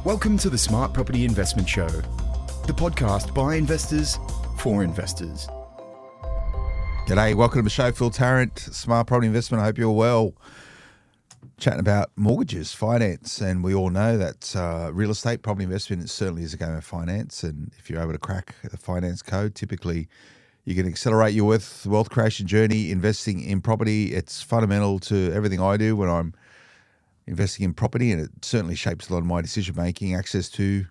Welcome to the Smart Property Investment Show, the podcast by investors for investors. G'day, welcome to the show. Phil Tarrant, Smart Property Investment. I hope you're well. Chatting about mortgages, finance, and we all know that real estate, property investment certainly is a game of finance. And if you're able to crack the finance code, typically you can accelerate your wealth creation journey. Investing in property, it's fundamental to everything I do when I'm investing in property, and it certainly shapes a lot of my decision making. Access to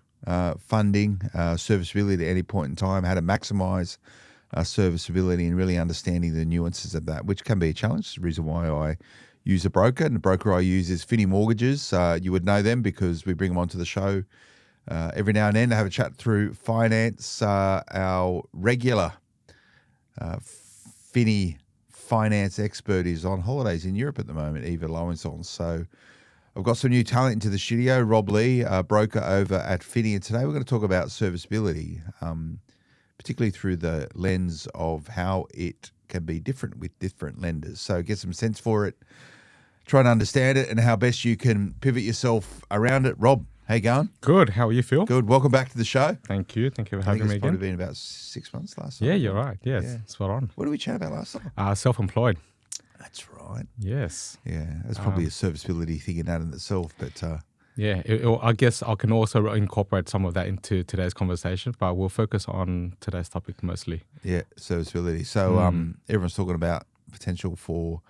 funding, serviceability at any point in time, how to maximise serviceability, and really understanding the nuances of that, which can be a challenge. It's the reason why I use a broker, and the broker I use is Finni Mortgages. You would know them because we bring them onto the show every now and then to have a chat through finance. Our regular Finni finance expert is on holidays in Europe at the moment, Eva Lowenson. So I've got some new talent into the studio. Rob Lee, a broker over at Finni, and today we're going to talk about serviceability, particularly through the lens of how it can be different with different lenders. So get some sense for it, try and understand it, and how best you can pivot yourself around it. Rob, how you going? Good. How are you, Phil? Good. Welcome back to the show. Thank you. Thank you for having me again. It's probably been about 6 months last time. Yeah, you're right. Yes, spot on. What did we chat about last time? Self-employed. That's right. Yes. Yeah, that's probably a serviceability thing in that in itself, but yeah, I guess I can also incorporate some of that into today's conversation, but we'll focus on today's topic mostly. Yeah, serviceability. So everyone's talking about potential for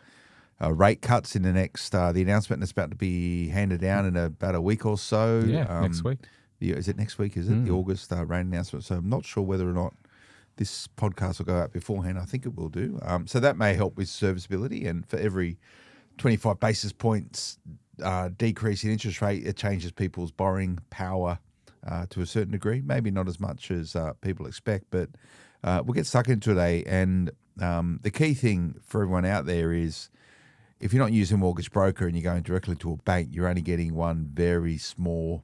rate cuts in the next, the announcement is about to be handed down in about a week or so. Yeah, next week. Is it next week, is it? The August rate announcement. So I'm not sure whether or not this podcast will go out beforehand. I think it will do. So that may help with serviceability, and for every 25 basis points decrease in interest rate, it changes people's borrowing power to a certain degree. Maybe not as much as people expect, but we'll get stuck into it. And the key thing for everyone out there is if you're not using a mortgage broker and you're going directly to a bank, you're only getting one very small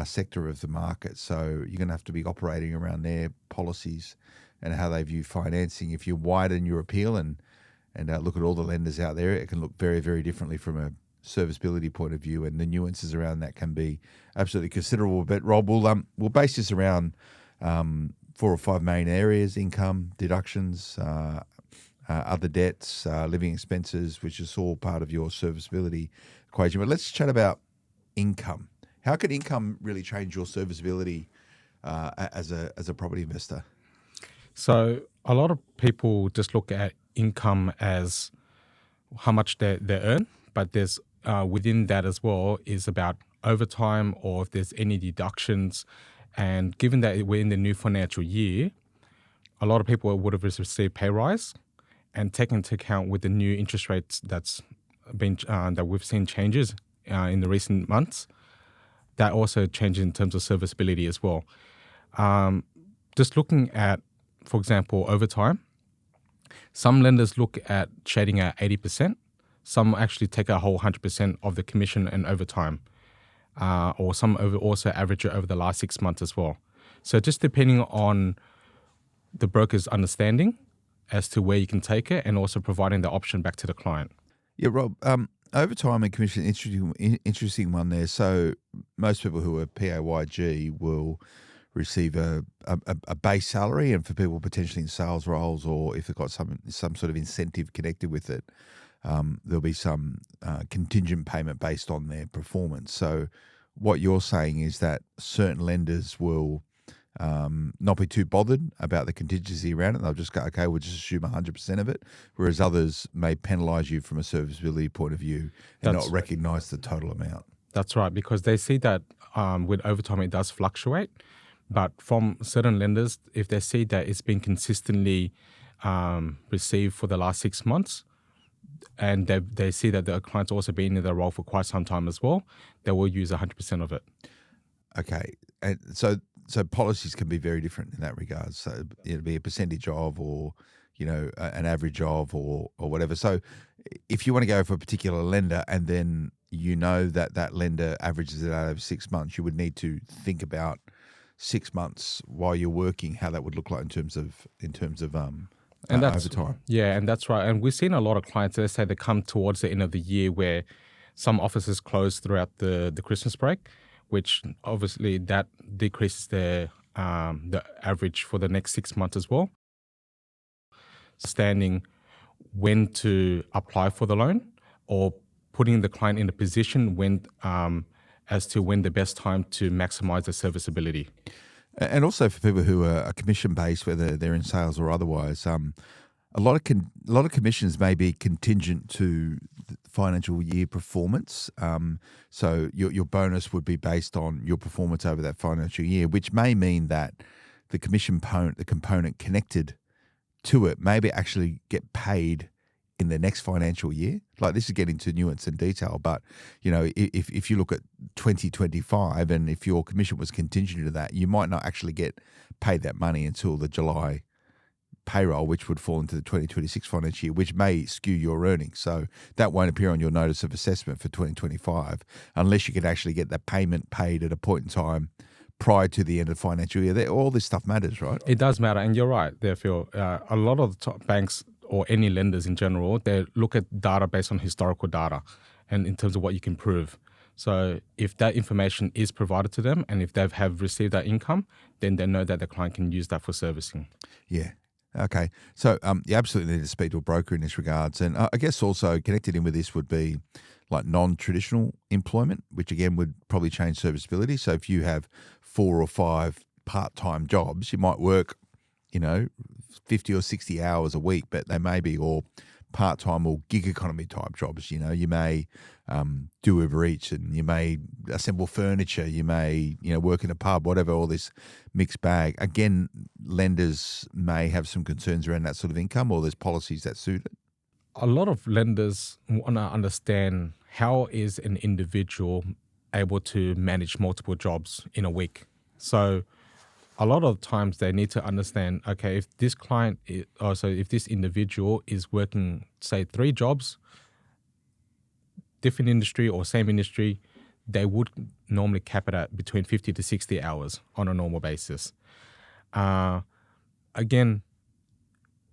sector of the market. So you're going to have to be operating around their policies and how they view financing. If you widen your appeal and look at all the lenders out there, it can look very, very differently from a serviceability point of view, and the nuances around that can be absolutely considerable. But Rob, we'll base this around 4 or 5 main areas: income, deductions, other debts, living expenses, which is all part of your serviceability equation. But let's chat about income. How can income really change your serviceability as a property investor? So a lot of people just look at income as how much they earn, but there's within that as well is about overtime or if there's any deductions. And given that we're in the new financial year, a lot of people would have received pay rise, and take into account with the new interest rates that's been that we've seen changes in the recent months, that also changes in terms of serviceability as well. Just looking at, for example, overtime, some lenders look at shading at 80%. Some actually take a whole 100% of the commission and overtime, or some also average it over the last 6 months as well. So just depending on the broker's understanding as to where you can take it, and also providing the option back to the client. Yeah, Rob, overtime and commission, interesting one there. So most people who are PAYG will receive a base salary, and for people potentially in sales roles, or if they've got some sort of incentive connected with it, there'll be some contingent payment based on their performance. So what you're saying is that certain lenders will not be too bothered about the contingency around it. They'll just go, okay, we'll just assume 100% of it, whereas others may penalise you from a serviceability point of view and not recognise the total amount. That's right, because they see that with overtime it does fluctuate, but from certain lenders, if they see that it's been consistently received for the last 6 months, and they see that the client's also been in the role for quite some time as well, they will use 100% of it. Okay, and so policies can be very different in that regard. So it'll be a percentage of, or an average of, or whatever. So if you want to go for a particular lender, and then that lender averages it out over 6 months, you would need to think about 6 months while you're working, how that would look like in terms of and that's overtime. Yeah, and that's right. And we've seen a lot of clients, let's say they come towards the end of the year where some offices close throughout the Christmas break, which obviously that decreases the average for the next 6 months as well. Understanding when to apply for the loan, or putting the client in a position when as to when the best time to maximize the serviceability. And also for people who are commission based, whether they're in sales or otherwise, a lot of commissions may be contingent to the financial year performance. So your bonus would be based on your performance over that financial year, which may mean that the component connected to it maybe actually get paid in the next financial year. Like, this is getting to nuance and detail, but if you look at 2025 and if your commission was contingent to that, you might not actually get paid that money until the July payroll, which would fall into the 2026 financial year, which may skew your earnings. So that won't appear on your notice of assessment for 2025 unless you could actually get that payment paid at a point in time prior to the end of the financial year. All this stuff matters, right? It does matter, and you're right there, Phil. A lot of the top banks or any lenders in general, they look at data based on historical data and in terms of what you can prove. So if that information is provided to them and if they have received that income, then they know that the client can use that for servicing. Yeah. Okay. So you absolutely need to speak to a broker in this regards. And I guess also connected in with this would be like non-traditional employment, which again would probably change serviceability. So if you have 4 or 5 part-time jobs, you might work, 50 or 60 hours a week, but they may be all part-time or gig economy type jobs. You may do Uber Eats, and you may assemble furniture, you may, work in a pub, whatever, all this mixed bag. Again, lenders may have some concerns around that sort of income, or there's policies that suit it. A lot of lenders want to understand how is an individual able to manage multiple jobs in a week. So a lot of times they need to understand, okay, if this if this individual is working, say, 3 jobs, different industry or same industry, they would normally cap it at between 50 to 60 hours on a normal basis. Again,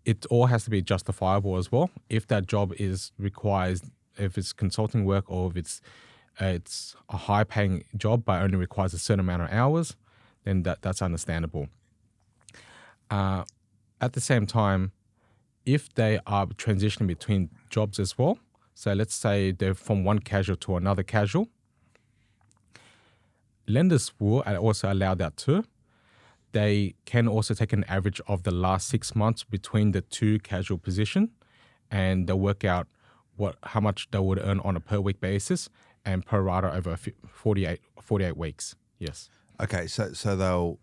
it all has to be justifiable as well. If that job if it's consulting work, or if it's a high-paying job but only requires a certain amount of hours, then that's understandable. At the same time, if they are transitioning between jobs as well, so let's say they're from one casual to another casual, lenders will also allow that too. They can also take an average of the last 6 months between the 2 casual position, and they'll work out how much they would earn on a per week basis and pro rata over 48 weeks. Yes. Okay, so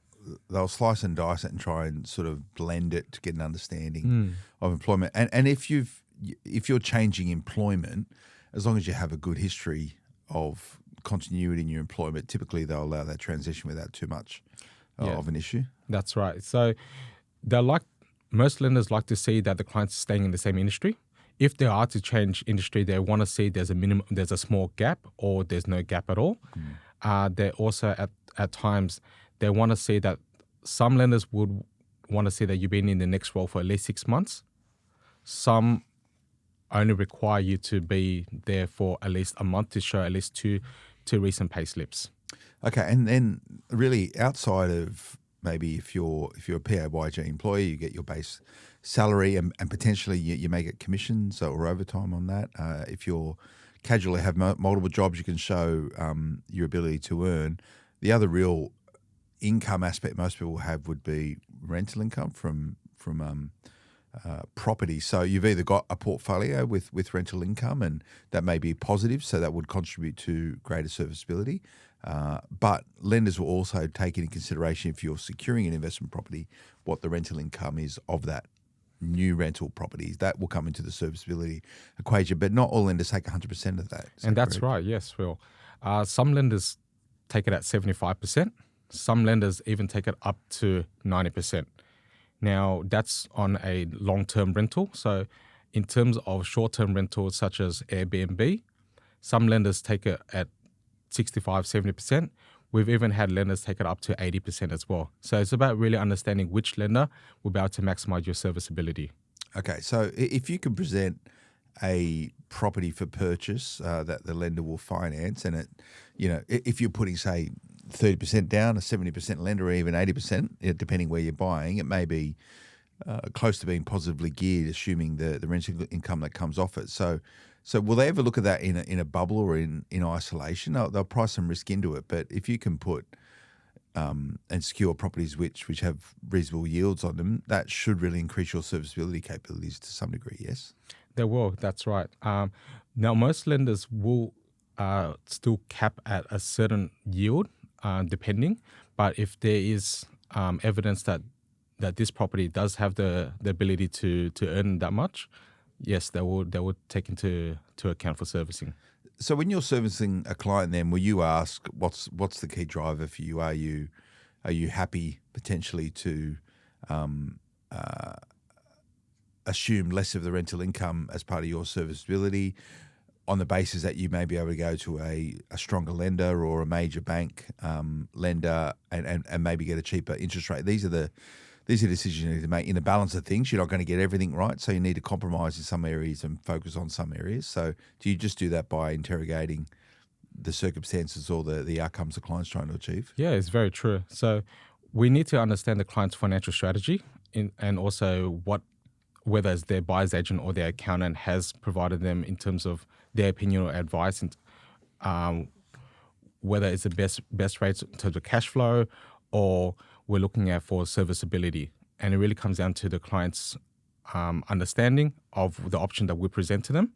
they'll slice and dice it and try and sort of blend it to get an understanding of employment. And if you're changing employment, as long as you have a good history of continuity in your employment, typically they'll allow that transition without too much of an issue. That's right. So most lenders like to see that the client's staying in the same industry. If they are to change industry, they want to see there's a small gap, or there's no gap at all. They also at times they want to see that some lenders would want to see that you've been in the next role for at least 6 months. Some only require you to be there for at least a month to show at least two recent pay slips. Okay, and then really outside of maybe if you're a PAYG employee, you get your base salary and potentially you may get commissions or overtime on that. If you're casually have multiple jobs, you can show your ability to earn. The other real income aspect most people have would be rental income from property. So you've either got a portfolio with rental income, and that may be positive, so that would contribute to greater serviceability. But lenders will also take into consideration, if you're securing an investment property, what the rental income is of that new rental properties. That will come into the serviceability equation, but not all lenders take 100% of that. And that's correct? Right, yes, Phil. Some lenders take it at 75%. Some lenders even take it up to 90%. Now, that's on a long-term rental. So in terms of short-term rentals such as Airbnb, some lenders take it at 65, 70%. We've even had lenders take it up to 80% as well. So it's about really understanding which lender will be able to maximize your serviceability. Okay, so if you can present a property for purchase that the lender will finance, and if you're putting, say, 30% down, a 70% lender, or even 80%, depending where you're buying. It may be close to being positively geared, assuming the rental income that comes off it. So will they ever look at that in a bubble or in isolation? They'll price some risk into it, but if you can put and secure properties which have reasonable yields on them, that should really increase your serviceability capabilities to some degree, yes? They will, that's right. Now, most lenders will still cap at a certain yield, depending, but if there is evidence that this property does have the ability to earn that much, yes, they will take into account for servicing. So when you're servicing a client, then will you ask what's the key driver for you? Are you happy potentially to assume less of the rental income as part of your serviceability, on the basis that you may be able to go to a stronger lender or a major bank lender and maybe get a cheaper interest rate? These are decisions you need to make in the balance of things. You're not going to get everything right, so you need to compromise in some areas and focus on some areas. So do you just do that by interrogating the circumstances or the outcomes the client's trying to achieve? Yeah, it's very true. So we need to understand the client's financial strategy and also whether it's their buyer's agent or their accountant has provided them in terms of their opinion or advice, and whether it's the best rates in terms of cash flow, or we're looking at for serviceability. And it really comes down to the client's understanding of the option that we present to them,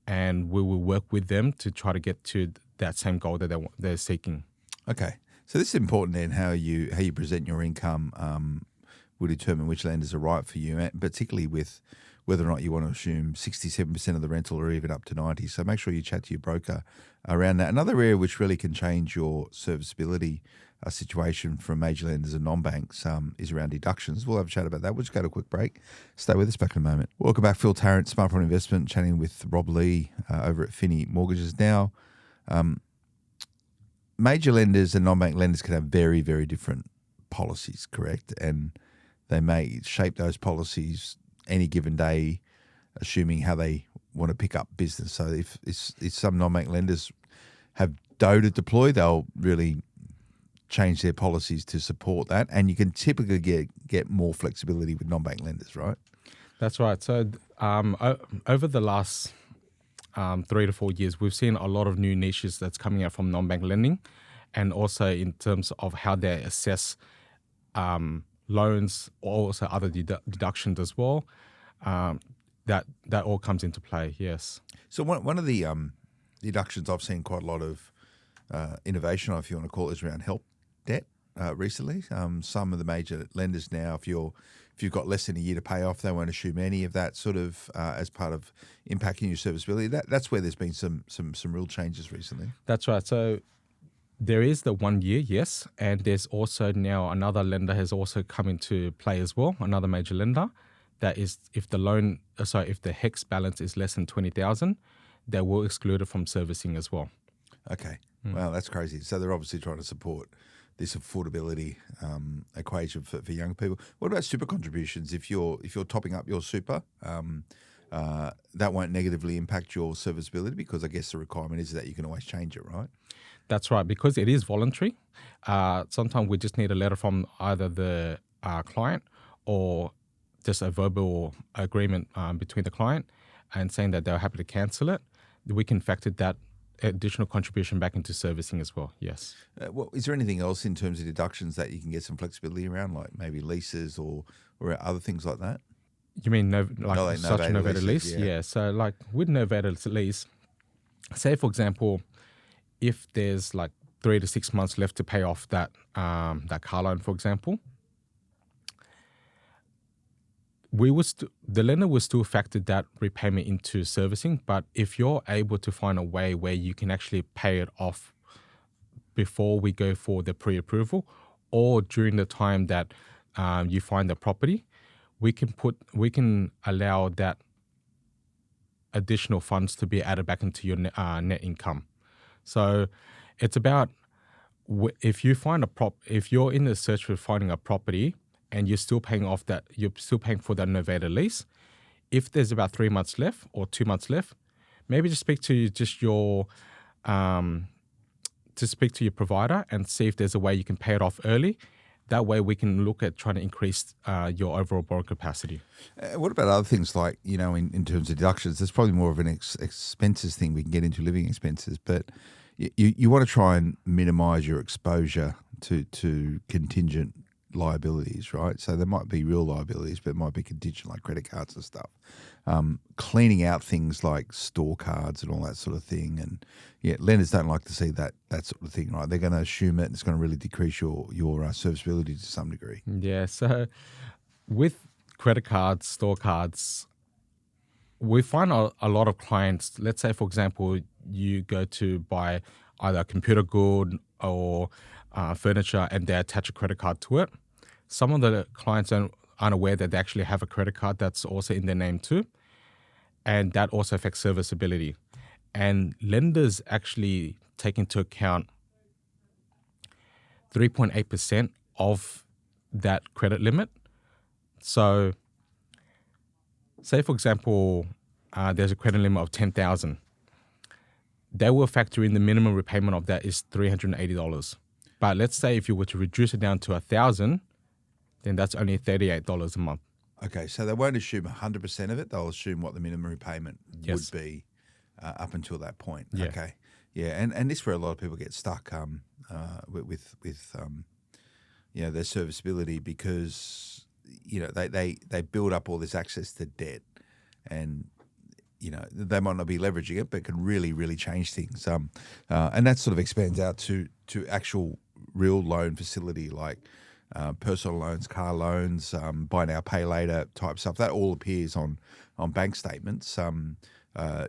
and we will work with them to try to get to that same goal that they're seeking. Okay. So this is important then, how you present your income will determine which lenders are right for you, particularly with whether or not you want to assume 67% of the rental or even up to 90%. So make sure you chat to your broker around that. Another area which really can change your serviceability situation from major lenders and non-banks is around deductions. We'll have a chat about that. We'll just go to a quick break. Stay with us, back in a moment. Welcome back. Phil Tarrant, Smart Property Investment, chatting with Rob Lee over at Finni Mortgages. Now, major lenders and non-bank lenders can have very, very different policies, correct? And they may shape those policies any given day, assuming how they want to pick up business. So if some non-bank lenders have dough to deploy, they'll really change their policies to support that. And you can typically get more flexibility with non-bank lenders, right? That's right. So over the last 3 to 4 years, we've seen a lot of new niches that's coming out from non-bank lending, and also in terms of how they assess loans, or also other deductions as well. That all comes into play, yes. So one of the deductions I've seen quite a lot of innovation, if you want to call it, is around HELP debt recently. Some of the major lenders now, if you've got less than a year to pay off, they won't assume any of that sort of as part of impacting your serviceability. That's where there's been some real changes recently. That's right. So there is the 1 year, yes, and there's also now another lender has also come into play as well, another major lender, that is if the HECS balance is less than 20,000, they will exclude it from servicing as well. Okay. Wow, that's crazy. So they're obviously trying to support this affordability equation for young people. What about super contributions? If you're topping up your super, that won't negatively impact your serviceability, because I guess the requirement is that you can always change it, right? That's right, because it is voluntary. Sometimes we just need a letter from either the client or just a verbal agreement between the client and saying that they're happy to cancel it. We can factor that additional contribution back into servicing as well, yes. Well, is there anything else in terms of deductions that you can get some flexibility around, like maybe leases or other things like that? You mean such a novated lease? Yeah. So like with novated lease, say for example, if there's like 3 to 6 months left to pay off that car loan, for example, the lender will still factor that repayment into servicing. But if you're able to find a way where you can actually pay it off before we go for the pre-approval, or during the time that you find the property, we can allow that additional funds to be added back into your net income. So it's about if you're in the search for finding a property and you're still paying for that novated lease, if there's about 3 months left or 2 months left, maybe just speak to just your to speak to your provider and see if there's a way you can pay it off early. That way we can look at trying to increase your overall borrowing capacity. What about other things like, in terms of deductions? There's probably more of an expenses thing we can get into, living expenses, but you want to try and minimise your exposure to contingent liabilities, right? So there might be real liabilities, but it might be contingent like credit cards and stuff. Cleaning out things like store cards and all that sort of thing. And lenders don't like to see that sort of thing, right? They're going to assume it and it's going to really decrease your serviceability to some degree. Yeah, so with credit cards, store cards, we find a lot of clients, let's say, for example, you go to buy either a computer good or furniture and they attach a credit card to it. Some of the clients aren't aware that they actually have a credit card that's also in their name too. And that also affects serviceability. And lenders actually take into account 3.8% of that credit limit. So say, for example, there's a credit limit of $10,000. They will factor in the minimum repayment of that is $380. But let's say if you were to reduce it down to $1,000, then that's only $38 a month. Okay, so they won't assume 100% of it. They'll assume what the minimum repayment would be up until that point. Yeah. Okay, yeah, and this is where a lot of people get stuck with their serviceability because they build up all this access to debt, and they might not be leveraging it, but it can really, really change things. And that sort of expands out to actual real loan facility like personal loans, car loans, buy now, pay later type stuff. That all appears on bank statements.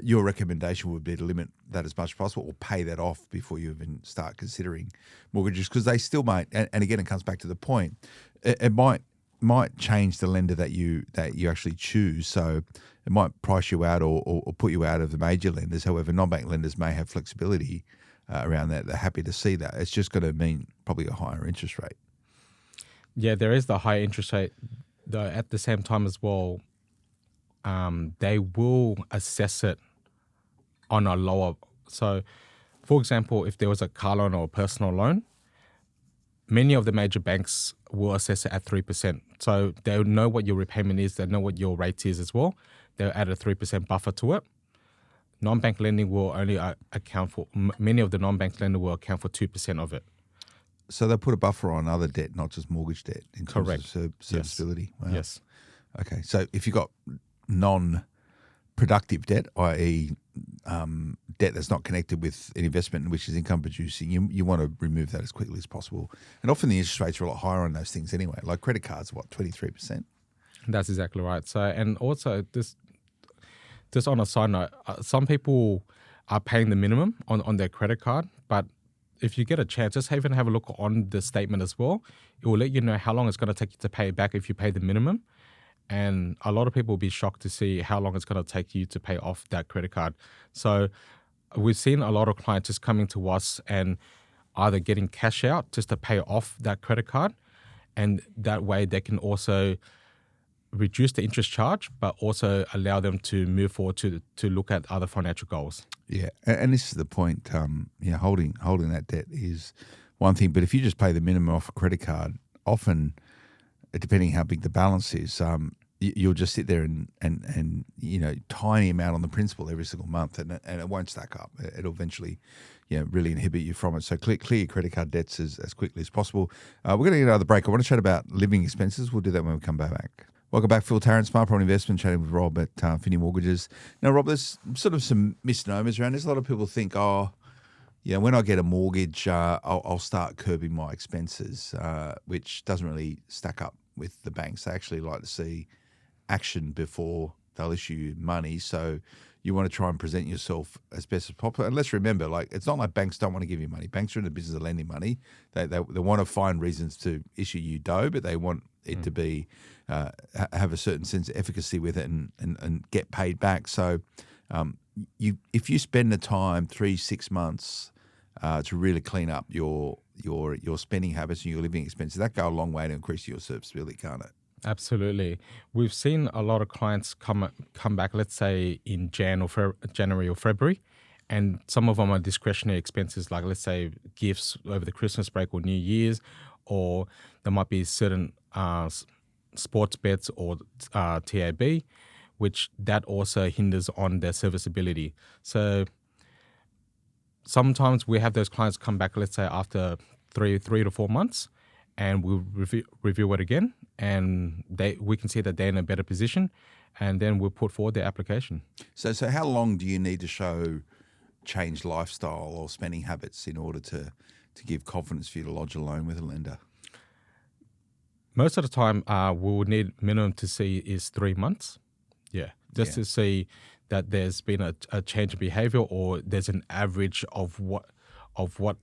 Your recommendation would be to limit that as much as possible or pay that off before you even start considering mortgages because they still might, and again, it comes back to the point, it might change the lender that you actually choose. So it might price you out or put you out of the major lenders. However, non-bank lenders may have flexibility around that. They're happy to see that. It's just going to mean probably a higher interest rate. Yeah, there is the high interest rate, though at the same time as well, they will assess it on a lower. So, for example, if there was a car loan or a personal loan, many of the major banks will assess it at 3%. So they'll know what your repayment is, they'll know what your rate is as well. They'll add a 3% buffer to it. Non-bank lending will only account for, many of the non-bank lenders will account for 2% of it. So they put a buffer on other debt, not just mortgage debt, in terms of serviceability. Yes. Wow. Yes. Okay, so if you've got non-productive debt, i.e. debt that's not connected with an investment which is income producing, you want to remove that as quickly as possible. And often the interest rates are a lot higher on those things anyway. Like credit cards, 23%? That's exactly right. So, and also just on a side note, some people are paying the minimum on their credit card, but if you get a chance, just even have a look on the statement as well. It will let you know how long it's going to take you to pay it back if you pay the minimum. And a lot of people will be shocked to see how long it's going to take you to pay off that credit card. So we've seen a lot of clients just coming to us and either getting cash out just to pay off that credit card. And that way they can also reduce the interest charge, but also allow them to move forward to look at other financial goals. Yeah, and this is the point. Holding that debt is one thing, but if you just pay the minimum off a credit card, often, depending how big the balance is, you'll just sit there and tiny amount on the principal every single month, and it won't stack up. It'll eventually, really inhibit you from it. So clear your credit card debts as quickly as possible. We're going to get out of the break. I want to chat about living expenses. We'll do that when we come back. Welcome back, Phil Tarrant, Smart Property Investment, chatting with Rob at Finni Mortgages. Now, Rob, there's sort of some misnomers around this. A lot of people think, when I get a mortgage, I'll start curbing my expenses, which doesn't really stack up with the banks. They actually like to see action before they'll issue you money. So you want to try and present yourself as best as possible. And let's remember, it's not like banks don't want to give you money. Banks are in the business of lending money. They want to find reasons to issue you dough, but they want it to be have a certain sense of efficacy with it and get paid back. So if you spend the time 3-6 months to really clean up your spending habits and your living expenses, that go a long way to increase your serviceability, can't it? Absolutely. We've seen a lot of clients come back, let's say in January or February, And some of them are discretionary expenses, like let's say gifts over the Christmas break or New Year's, or there might be certain sports bets or TAB, which that also hinders on their serviceability. So sometimes we have those clients come back, let's say after three to 4 months, and we'll review it again, and we can see that they're in a better position, and then we'll put forward their application. So how long do you need to show changed lifestyle or spending habits in order to give confidence for you to lodge a loan with a lender? Most of the time, we will need minimum to see is 3 months. Yeah, just to see that there's been a change in behavior, or there's an average of what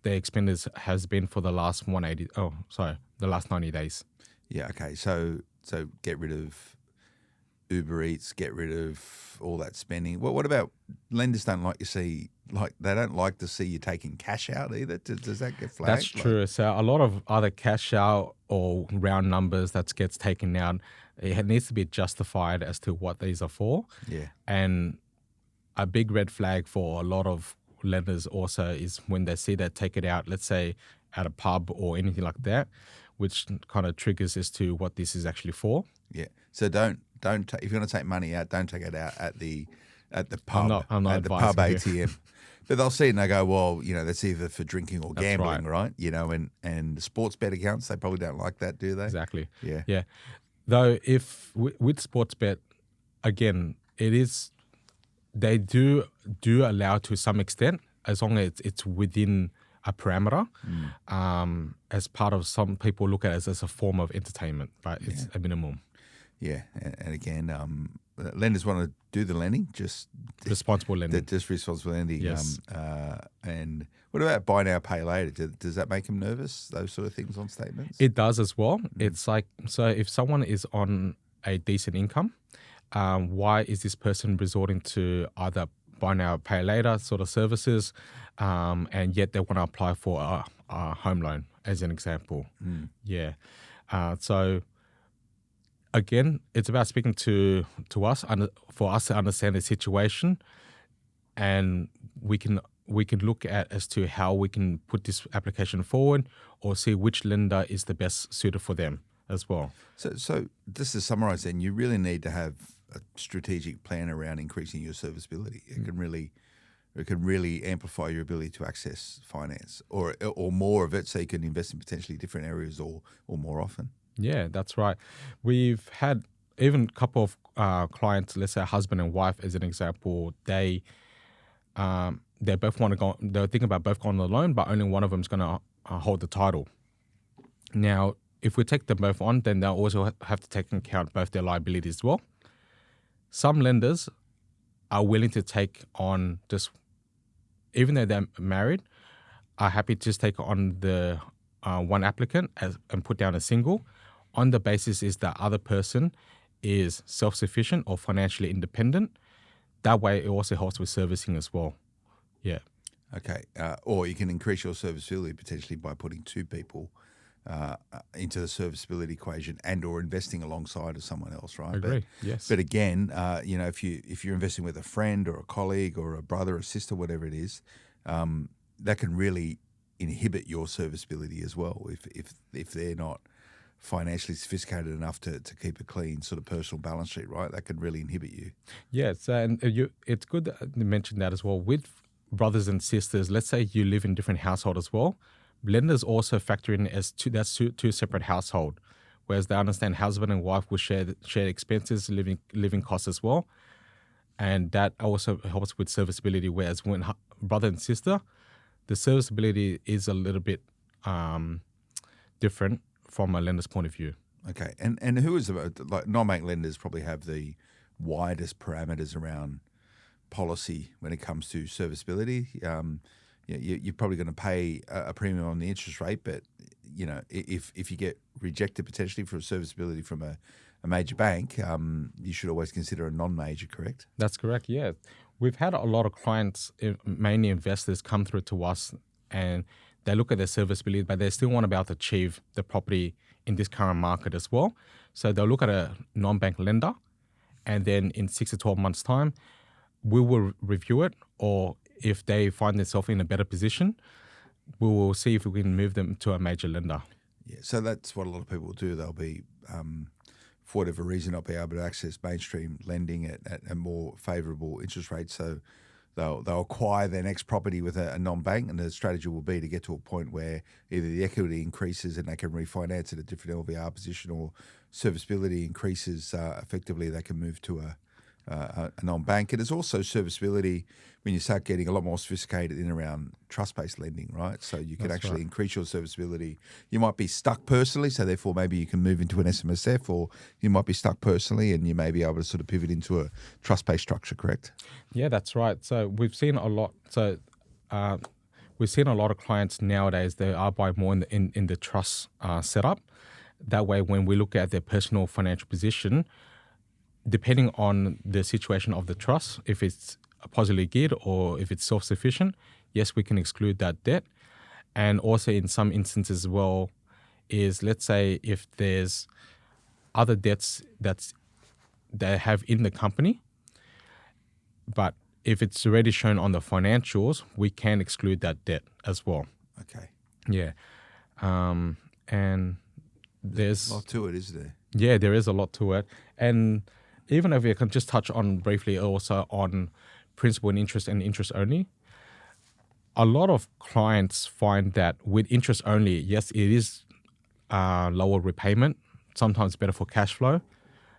their expenses has been for the last the last 90 days. Yeah, okay. So get rid of Uber Eats, get rid of all that spending. Well, what about lenders don't like to see you taking cash out either? Does that get flagged? That's true. So a lot of other cash out or round numbers that gets taken out, it needs to be justified as to what these are for. Yeah. And a big red flag for a lot of lenders also is when they see that take it out, let's say at a pub or anything like that, which kind of triggers as to what this is actually for. Yeah. So don't if you're going to take money out, don't take it out at the pub. I'm not at the pub advising you. ATM. But they'll see it and they go, well, that's either for drinking or gambling, right? And sports bet accounts, they probably don't like that, do they? Exactly. Yeah. Yeah. Though if with sports bet, again, it is, they do allow to some extent, as long as it's within a parameter, as part of, some people look at it as a form of entertainment, but it's a minimum. Yeah, and again, lenders want to do the lending, just responsible lending. Just responsible lending. Yes. And what about buy now, pay later? Does that make them nervous? Those sort of things on statements? It does as well. It's like, so if someone is on a decent income, why is this person resorting to either buy now, pay later sort of services, and yet they want to apply for a home loan, as an example? Yeah. So again, it's about speaking to us for us to understand the situation, and we can look at as to how we can put this application forward, or see which lender is the best suited for them as well. So just to summarise, then, you really need to have a strategic plan around increasing your serviceability. It can really amplify your ability to access finance, or more of it, so you can invest in potentially different areas or more often. Yeah, that's right. We've had even a couple of clients, let's say a husband and wife as an example, they both want to go, they're thinking about both going on the loan, but only one of them is going to hold the title. Now, if we take them both on, then they'll also have to take into account both their liabilities as well. Some lenders are willing to take on just, even though they're married, are happy to just take on the one applicant and put down a single, on the basis is that other person is self-sufficient or financially independent. That way, it also helps with servicing as well. Yeah. Okay. Or you can increase your serviceability potentially by putting two people into the serviceability equation, and or investing alongside of someone else, right? I agree. Yes. But again, if you're investing with a friend or a colleague or a brother or sister, whatever it is, that can really inhibit your serviceability as well. If they're not financially sophisticated enough to keep a clean sort of personal balance sheet, right? That could really inhibit you. Yes, and it's good that you mentioned that as well. With brothers and sisters, let's say you live in different households as well, lenders also factor in as two separate households, whereas they understand husband and wife will share expenses, living costs as well, and that also helps with serviceability. Whereas when brother and sister, the serviceability is a little bit different from a lender's point of view. Okay, and who is like non-bank lenders probably have the widest parameters around policy when it comes to serviceability. You're probably going to pay a premium on the interest rate, but if you get rejected potentially for serviceability from a major bank, you should always consider a non-major, correct? That's correct, yeah. We've had a lot of clients, mainly investors, come through to us and they look at their serviceability, but they still want to be able to achieve the property in this current market as well. So they'll look at a non-bank lender, and then in 6 to 12 months' time, we will review it, or if they find themselves in a better position, we will see if we can move them to a major lender. Yeah, so that's what a lot of people will do. They'll be, for whatever reason, not be able to access mainstream lending at a more favourable interest rate. So they'll acquire their next property with a non-bank, and the strategy will be to get to a point where either the equity increases and they can refinance at a different LVR position, or serviceability increases. Effectively, they can move to a non-bank. And there's also serviceability when you start getting a lot more sophisticated in around trust-based lending, right? So you can actually increase your serviceability. You might be stuck personally, so therefore maybe you can move into an SMSF, or you might be stuck personally and you may be able to sort of pivot into a trust-based structure, correct? Yeah, that's right. So we've seen a lot. We've seen a lot of clients nowadays, they are buying more in the trust setup. That way, when we look at their personal financial position, depending on the situation of the trust, if it's positively geared or if it's self-sufficient, yes, we can exclude that debt. And also in some instances as well is, let's say if there's other debts they have in the company, but if it's already shown on the financials, we can exclude that debt as well. Okay. Yeah. And there's a lot to it, is there? Yeah, there is a lot to it. And even if I can just touch on briefly also on principal and interest only, a lot of clients find that with interest only, yes, it is lower repayment, sometimes better for cash flow.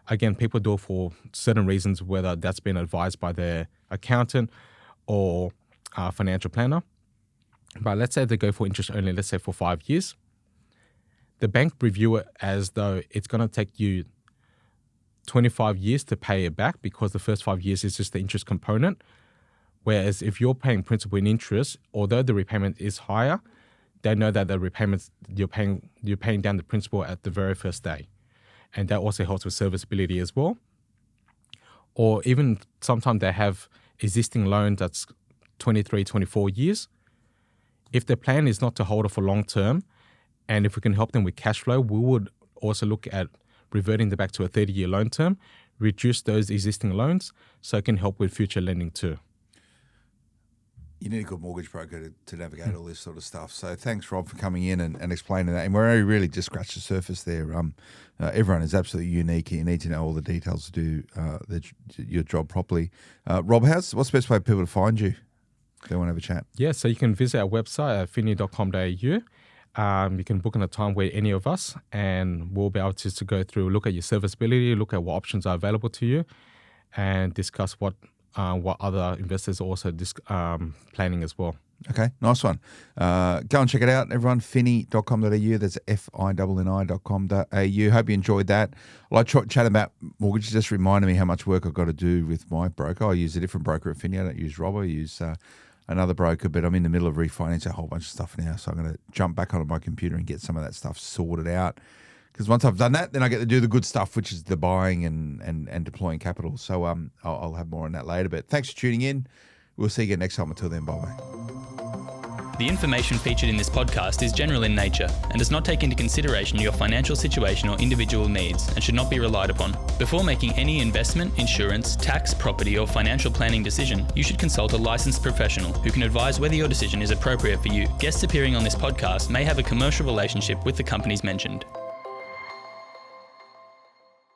Again, people do it for certain reasons, whether that's been advised by their accountant or financial planner. But let's say they go for interest only, let's say for 5 years. The bank review it as though it's going to take you 25 years to pay it back, because the first 5 years is just the interest component. Whereas if you're paying principal and interest, although the repayment is higher, they know that the repayments you're paying down the principal at the very first day. And that also helps with serviceability as well. Or even sometimes they have existing loans that's 23, 24 years. If the plan is not to hold it for long term, and if we can help them with cash flow, we would also look at reverting them back to a 30-year loan term, reduce those existing loans, so it can help with future lending too. You need a good mortgage broker to navigate all this sort of stuff. So thanks, Rob, for coming in and explaining that. And we're only really just scratched the surface there. Everyone is absolutely unique. You need to know all the details to do your job properly. Rob, what's the best way for people to find you if they want to have a chat? Yeah, so you can visit our website at finni.com.au. You can book in a time where any of us, and we'll be able to go through, look at your serviceability, look at what options are available to you, and discuss what other investors are also planning as well. Okay, nice one. Go and check it out, everyone. Finni.com.au. That's FINNI.com.au. Hope you enjoyed that. I like chatting about mortgages. Just reminded me how much work I've got to do with my broker. I use a different broker at Finni. I don't use Rob. I use another broker, but I'm in the middle of refinancing a whole bunch of stuff now. So I'm going to jump back onto my computer and get some of that stuff sorted out. Because once I've done that, then I get to do the good stuff, which is the buying and deploying capital. So I'll have more on that later. But thanks for tuning in. We'll see you again next time. Until then, bye-bye. The information featured in this podcast is general in nature and does not take into consideration your financial situation or individual needs and should not be relied upon. Before making any investment, insurance, tax, property or financial planning decision, you should consult a licensed professional who can advise whether your decision is appropriate for you. Guests appearing on this podcast may have a commercial relationship with the companies mentioned.